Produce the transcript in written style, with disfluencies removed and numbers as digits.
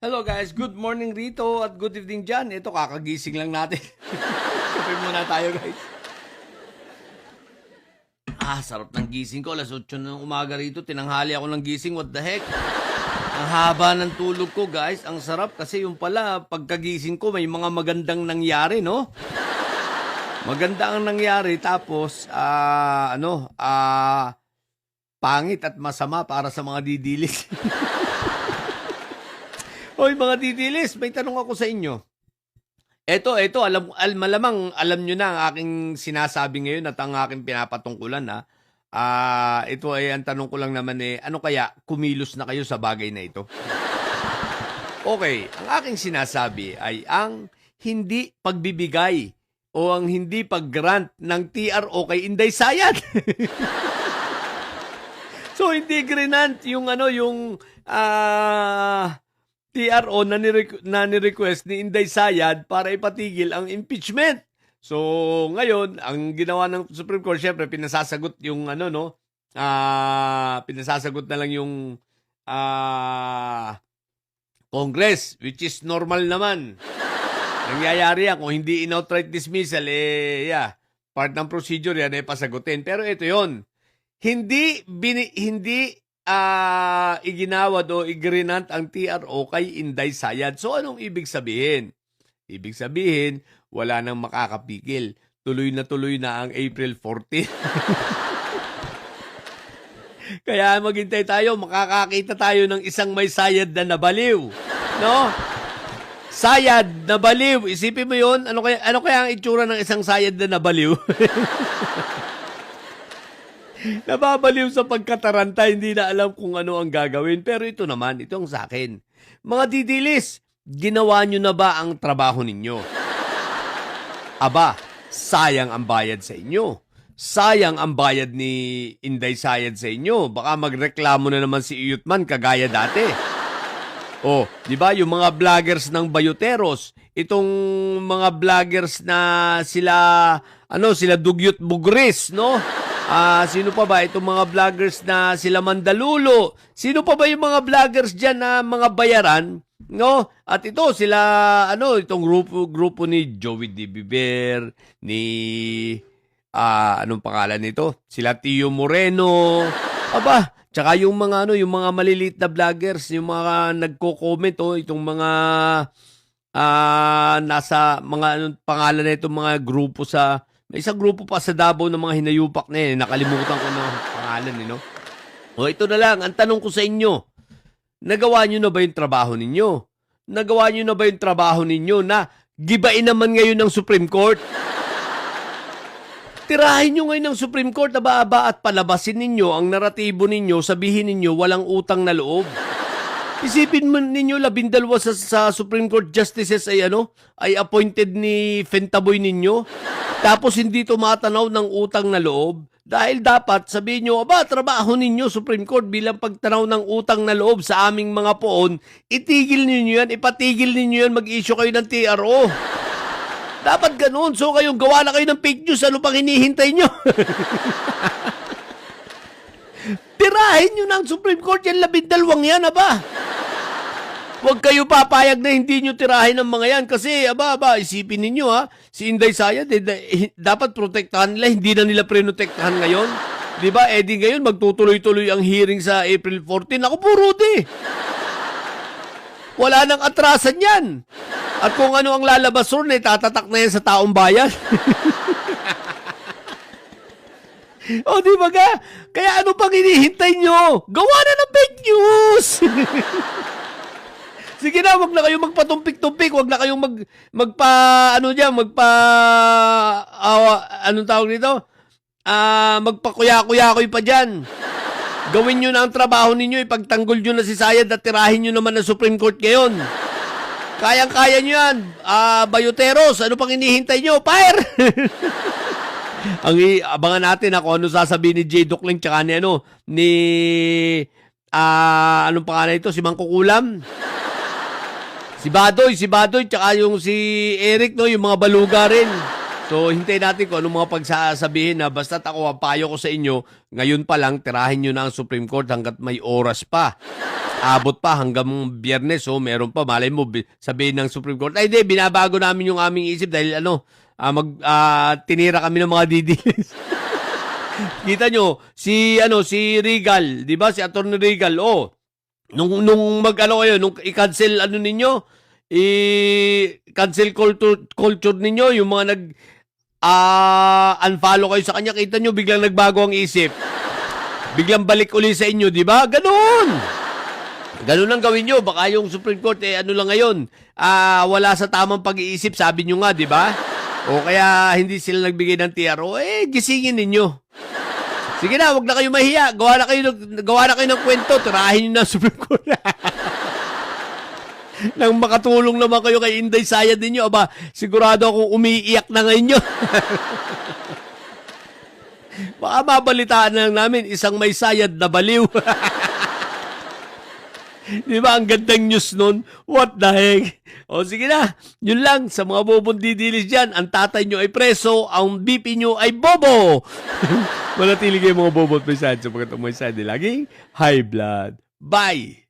Hello guys, good morning Rito at good evening dyan. Ito, kakagising lang natin. Kape muna tayo guys. Sarap ng gising ko. Alas 8 ng umaga rito. Tinanghali ako ng gising. What the heck? Ang haba ng tulog ko guys. Ang sarap kasi yung pala, pagkagising ko may mga magandang nangyari, no? Maganda ang nangyari. Tapos, pangit at masama para sa mga didilis. Hoy mga didilis, may tanong ako sa inyo. Ito, malamang alam nyo na ang aking sinasabi ngayon at ang aking pinapatungkulan ha. Ito ay ang tanong ko lang naman ano kaya kumilos na kayo sa bagay na ito? Okay, ang aking sinasabi ay ang hindi pagbibigay o ang hindi pag-grant ng TRO kay Inday Sayad. So hindi grinant yung TRO na ni-request ni Inday Sayad para ipatigil ang impeachment. So, ngayon, ang ginawa ng Supreme Court, syempre, pinasasagot yung pinasasagot na lang yung Congress, which is normal naman. Nangyayari yan. Kung hindi in-outright dismissal, part ng procedure yan, pasagutin. Pero ito yon, hindi iginawad o igrinant ang TRO kay Inday Sayad. So, anong ibig sabihin? Ibig sabihin, wala nang makakapigil. Tuloy na ang April 14. Kaya maghintay tayo, makakakita tayo ng isang may sayad na nabaliw. No? Sayad na baliw. Isipin mo yun, ano kaya ang itsura ng isang sayad na nabaliw? Nababaliw sa pagkataranta, hindi na alam kung ano ang gagawin. Pero ito naman, ito ang sa akin. Mga didilis, ginawa nyo na ba ang trabaho ninyo? Aba, sayang ang bayad sa inyo. Sayang ang bayad ni Inday Sayad sa inyo. Baka magreklamo na naman si Iyutman kagaya dati. Oh, di ba yung mga vloggers ng Bayoteros, itong mga vloggers na sila Dugyot Bugris, no? Sino pa ba? Itong mga vloggers na sila Mandalulo. Sino pa ba yung mga vloggers dyan na mga bayaran? No? At ito, itong grupo ni Joey D. Biber, ni, anong pangalan nito? Sila Tio Moreno. Aba, tsaka yung mga, yung mga maliliit na vloggers, yung mga nagko-comment, itong mga, nasa mga, pangalan na itong mga grupo sa, may isang grupo pa sa Davao ng mga hinayupak na nakalimutan ko na pangalan no? O ito na lang, ang tanong ko sa inyo, nagawa nyo na ba yung trabaho ninyo? Nagawa nyo na ba yung trabaho ninyo na gibain naman ngayon ng Supreme Court? Tirahin nyo ngayon ng Supreme Court, aba-aba at palabasin ninyo ang naratibo ninyo, sabihin ninyo walang utang na loob. Isipin mo ninyo, 12 sa Supreme Court Justices ay appointed ni Fentaboy ninyo. Tapos hindi tumatanaw ng utang na loob. Dahil dapat sabihin nyo, trabaho ninyo Supreme Court bilang pagtanaw ng utang na loob sa aming mga poon, itigil ninyo yan, ipatigil ninyo yan, mag-issue kayo ng TRO. Dapat ganun. So kayong gawa na kayo ng fake news, ano pang hinihintay nyo? Tirahin nyo ng Supreme Court yan, 12 yan, Huwag kayo papayag na hindi nyo tirahin ng mga yan kasi, isipin ninyo si Inday Sayad, dapat protektahan nila, hindi na nila prenotektahan ngayon. Diba, di ngayon magtutuloy-tuloy ang hearing sa April 14. Ako po, Rudy. Wala nang atrasan yan. At kung ano ang lalabas ron, tatatak na yan sa taong bayan. Di ba ka? Kaya ano pang hinihintay nyo? Gawa na ng fake news! Sige na, wag na kayong magpatumpik-tumpik, wag na kayong anong tawag nito? Magpakuya-kuya-kuy pa dyan. Gawin nyo na ang trabaho ninyo, ipagtanggol nyo na si Sayad at tirahin nyo naman ng Supreme Court ngayon. Kayang-kaya nyo yan. Bayoteros, ano pang hinihintay nyo? Fire! Abangan natin kung ano sasabihin ni J. Ducling tsaka ni anong pangalan ito? Si Mangkukulam? Si Badoy, tsaka yung si Eric, yung mga baluga rin. So, hintayin natin kung anong mga pagsasabihin na basta't ako, ang payo ko sa inyo, ngayon pa lang, tirahin nyo na ang Supreme Court hanggat may oras pa. Abot pa hanggang Biyernes, so meron pa, malay mo, sabihin ng Supreme Court, ay di, binabago namin yung aming isip dahil tinira kami ng mga didilis. Kita nyo, si Regal, di ba, si Atty. Regal, nung kayo, nung i-cancel ninyo, i-cancel culture ninyo, yung mga unfollow kayo sa kanya, kita nyo, biglang nagbago ang isip. Biglang balik uli sa inyo, di ba? Ganun ang gawin nyo. Baka yung Supreme Court, lang ngayon, wala sa tamang pag-iisip, sabi nyo nga, di ba? O kaya hindi sila nagbigay ng TRO, gisingin ninyo. Sige na, wag na kayo mahiya. Gawa na kayo ng kwento, tirahin nyo na Supreme Court. Nang makatulong naman kayo kay Inday Sayad ninyo, sigurado akong umiiyak na ngayon yun. Baka mabalitaan na lang namin, isang may sayad na baliw. Di ba? Ang gandang news nun. What the heck? O sige na. Yun lang. Sa mga bobong didilis dyan, ang tatay nyo ay preso, ang BP nyo ay bobo. Manatili kayo mga bobo at may sayad sapagkat ang may sayad ay laging high blood. Bye!